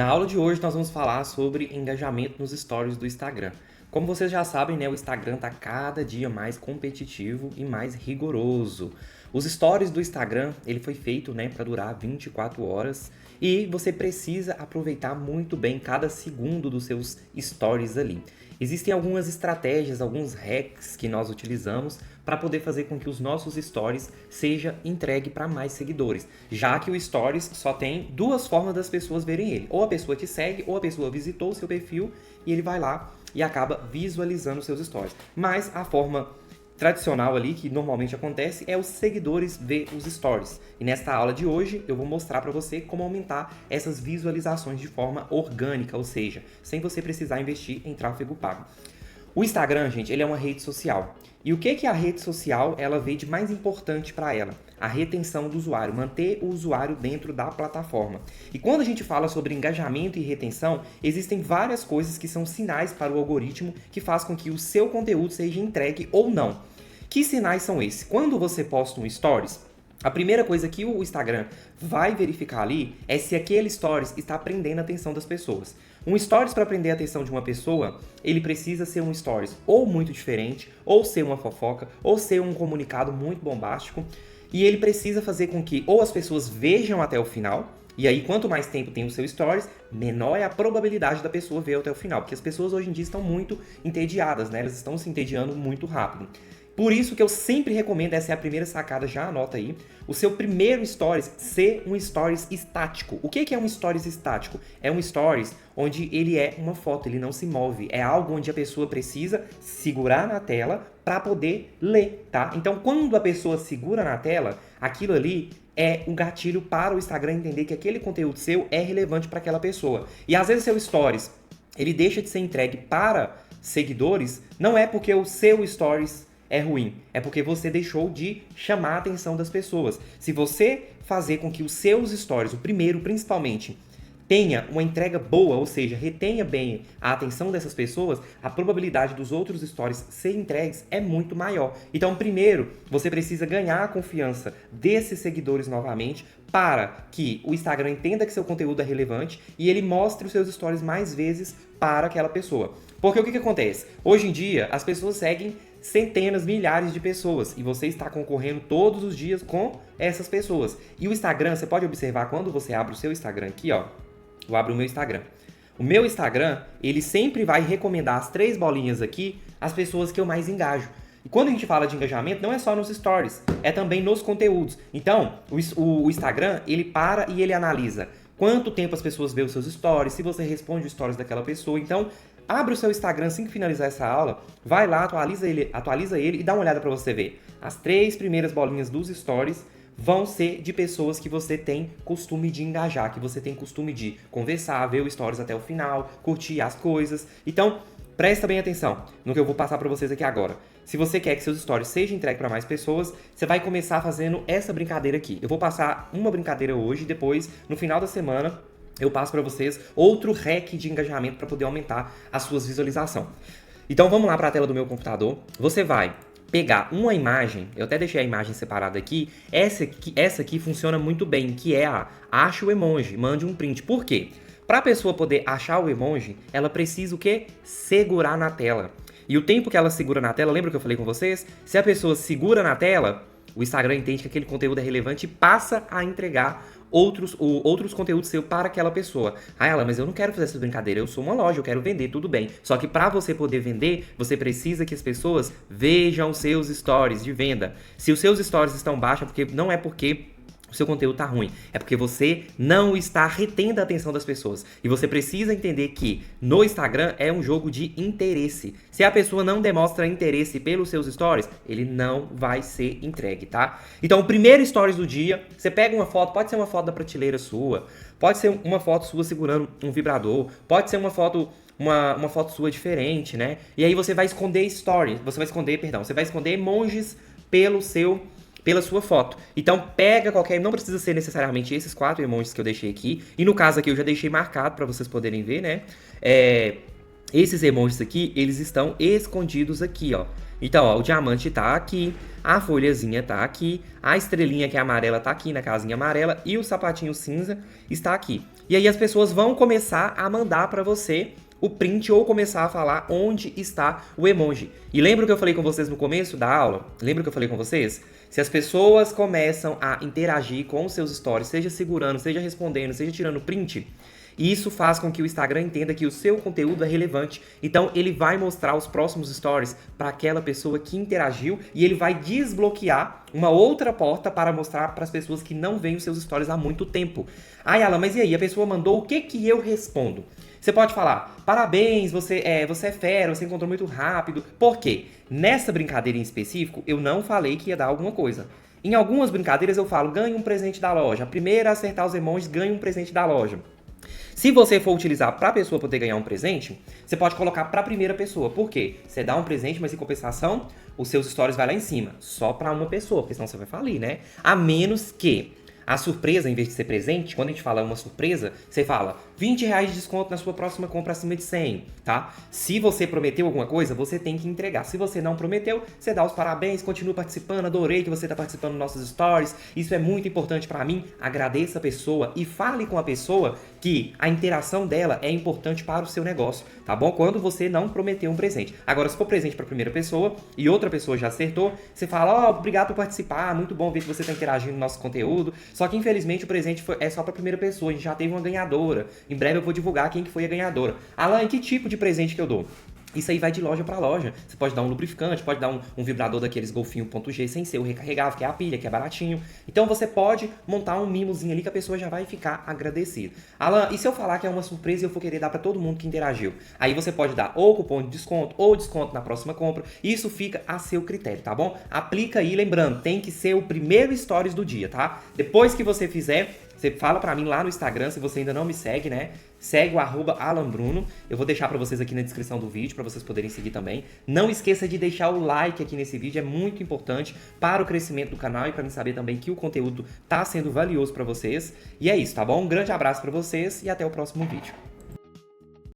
Na aula de hoje nós vamos falar sobre engajamento nos stories do Instagram. Como vocês já sabem, né, o Instagram está cada dia mais competitivo e mais rigoroso. Os stories do Instagram, ele foi feito, né, para durar 24 horas e você precisa aproveitar muito bem cada segundo dos seus stories ali. Existem algumas estratégias, alguns hacks que nós utilizamos para poder fazer com que os nossos stories seja entregue para mais seguidores, já que o stories só tem duas formas das pessoas verem ele. Ou a pessoa te segue, ou a pessoa visitou o seu perfil e ele vai lá e acaba visualizando os seus stories. Mas a forma tradicional ali, que normalmente acontece, é os seguidores ver os stories. E nesta aula de hoje eu vou mostrar para você como aumentar essas visualizações de forma orgânica, ou seja, sem você precisar investir em tráfego pago. O Instagram, gente, ele é uma rede social. E o que a rede social ela vê de mais importante para ela? A retenção do usuário, manter o usuário dentro da plataforma. E quando a gente fala sobre engajamento e retenção, existem várias coisas que são sinais para o algoritmo que faz com que o seu conteúdo seja entregue ou não. Que sinais são esses? Quando você posta um stories, a primeira coisa que o Instagram vai verificar ali é se aquele stories está prendendo a atenção das pessoas. Um stories para prender a atenção de uma pessoa, ele precisa ser um stories ou muito diferente, ou ser uma fofoca, ou ser um comunicado muito bombástico, e ele precisa fazer com que ou as pessoas vejam até o final, e aí quanto mais tempo tem o seu stories, menor é a probabilidade da pessoa ver até o final, porque as pessoas hoje em dia estão muito entediadas, né? Elas estão se entediando muito rápido. Por isso que eu sempre recomendo, essa é a primeira sacada, já anota aí, o seu primeiro stories ser um stories estático. O que é um stories estático? É um stories onde ele é uma foto, ele não se move. É algo onde a pessoa precisa segurar na tela para poder ler, tá? Então, quando a pessoa segura na tela, aquilo ali é um gatilho para o Instagram entender que aquele conteúdo seu é relevante para aquela pessoa. E às vezes seu stories, ele deixa de ser entregue para seguidores, não é porque o seu stories é ruim, é porque você deixou de chamar a atenção das pessoas. Se você fazer com que os seus stories, o primeiro principalmente, tenha uma entrega boa, ou seja, retenha bem a atenção dessas pessoas, a probabilidade dos outros stories serem entregues é muito maior. Então, primeiro, você precisa ganhar a confiança desses seguidores novamente para que o Instagram entenda que seu conteúdo é relevante e ele mostre os seus stories mais vezes para aquela pessoa. Porque o que acontece? Hoje em dia, as pessoas seguem centenas, milhares de pessoas e você está concorrendo todos os dias com essas pessoas. E o Instagram, você pode observar quando você abre o seu Instagram aqui, ó. Eu abro o meu Instagram. O meu Instagram, ele sempre vai recomendar as 3 bolinhas aqui, as pessoas que eu mais engajo. E quando a gente fala de engajamento, não é só nos stories, é também nos conteúdos. Então, o Instagram, ele para e ele analisa quanto tempo as pessoas veem os seus stories, se você responde os stories daquela pessoa. Então, abre o seu Instagram assim que finalizar essa aula, vai lá, atualiza ele e dá uma olhada para você ver. As 3 primeiras bolinhas dos stories vão ser de pessoas que você tem costume de engajar, que você tem costume de conversar, ver o stories até o final, curtir as coisas. Então, presta bem atenção no que eu vou passar para vocês aqui agora. Se você quer que seus stories sejam entregues para mais pessoas, você vai começar fazendo essa brincadeira aqui. Eu vou passar uma brincadeira hoje, depois, no final da semana, eu passo para vocês outro hack de engajamento para poder aumentar as suas visualizações. Então vamos lá para a tela do meu computador. Você vai pegar uma imagem, eu até deixei a imagem separada aqui, essa aqui funciona muito bem, que é a acha o emoji, mande um print. Por quê? Para a pessoa poder achar o emoji, ela precisa o quê? Segurar na tela. E o tempo que ela segura na tela, lembra que eu falei com vocês? Se a pessoa segura na tela, o Instagram entende que aquele conteúdo é relevante e passa a entregar outros conteúdos seus para aquela pessoa. Ah, ela, mas eu não quero fazer essa brincadeira, eu sou uma loja, eu quero vender, tudo bem. Só que para você poder vender, você precisa que as pessoas vejam os seus stories de venda. Se os seus stories estão baixos, não é porque o seu conteúdo tá ruim, é porque você não está retendo a atenção das pessoas. E você precisa entender que no Instagram é um jogo de interesse. Se a pessoa não demonstra interesse pelos seus stories, ele não vai ser entregue, tá? Então, o primeiro stories do dia, você pega uma foto, pode ser uma foto da prateleira sua, pode ser uma foto sua segurando um vibrador, pode ser uma foto sua diferente, né? E aí você vai esconder você vai esconder emojis pela sua foto. Então pega qualquer, não precisa ser necessariamente esses 4 emojis que eu deixei aqui, e no caso aqui eu já deixei marcado para vocês poderem ver, né? Esses emojis aqui, eles estão escondidos aqui, ó. Então, ó, o diamante tá aqui, a folhazinha tá aqui, a estrelinha que é amarela tá aqui na casinha amarela e o sapatinho cinza está aqui. E aí as pessoas vão começar a mandar pra você o print ou começar a falar onde está o emoji. E lembra o que eu falei com vocês no começo da aula? Lembra o que eu falei com vocês? Se as pessoas começam a interagir com os seus stories, seja segurando, seja respondendo, seja tirando print, isso faz com que o Instagram entenda que o seu conteúdo é relevante. Então ele vai mostrar os próximos stories para aquela pessoa que interagiu e ele vai desbloquear uma outra porta para mostrar para as pessoas que não veem os seus stories há muito tempo. Ai, Alan, mas e aí? A pessoa mandou, o que que eu respondo? Você pode falar, parabéns, você é fera, você encontrou muito rápido. Por quê? Nessa brincadeira em específico, eu não falei que ia dar alguma coisa. Em algumas brincadeiras eu falo, ganhe um presente da loja. A primeira a acertar os emojis ganha um presente da loja. Se você for utilizar para a pessoa poder ganhar um presente, você pode colocar para a primeira pessoa. Por quê? Você dá um presente, mas em compensação, os seus stories vai lá em cima. Só para uma pessoa, porque senão você vai falir, né? A menos que a surpresa, em vez de ser presente, quando a gente fala uma surpresa, você fala R$20 de desconto na sua próxima compra acima de 100, tá? Se você prometeu alguma coisa, você tem que entregar. Se você não prometeu, você dá os parabéns, continua participando, adorei que você está participando dos nossos stories, isso é muito importante para mim. Agradeça a pessoa e fale com a pessoa que a interação dela é importante para o seu negócio, tá bom? Quando você não prometeu um presente. Agora, se for presente para a primeira pessoa e outra pessoa já acertou, você fala, ó, obrigado por participar, muito bom ver que você está interagindo no nosso conteúdo. Só que, infelizmente, o presente é só para a primeira pessoa, a gente já teve uma ganhadora. Em breve eu vou divulgar quem que foi a ganhadora. Alan, que tipo de presente que eu dou? Isso aí vai de loja para loja. Você pode dar um lubrificante, pode dar um vibrador daqueles golfinho .G sem ser o recarregável, que é a pilha, que é baratinho. Então você pode montar um mimozinho ali que a pessoa já vai ficar agradecida. Alan, e se eu falar que é uma surpresa e eu for querer dar para todo mundo que interagiu? Aí você pode dar ou cupom de desconto ou desconto na próxima compra. Isso fica a seu critério, tá bom? Aplica aí, lembrando, tem que ser o primeiro stories do dia, tá? Depois que você fizer, você fala pra mim lá no Instagram, se você ainda não me segue, né? Segue o @AlanBruno. Eu vou deixar pra vocês aqui na descrição do vídeo, pra vocês poderem seguir também. Não esqueça de deixar o like aqui nesse vídeo, é muito importante para o crescimento do canal e pra mim saber também que o conteúdo tá sendo valioso pra vocês. E é isso, tá bom? Um grande abraço pra vocês e até o próximo vídeo.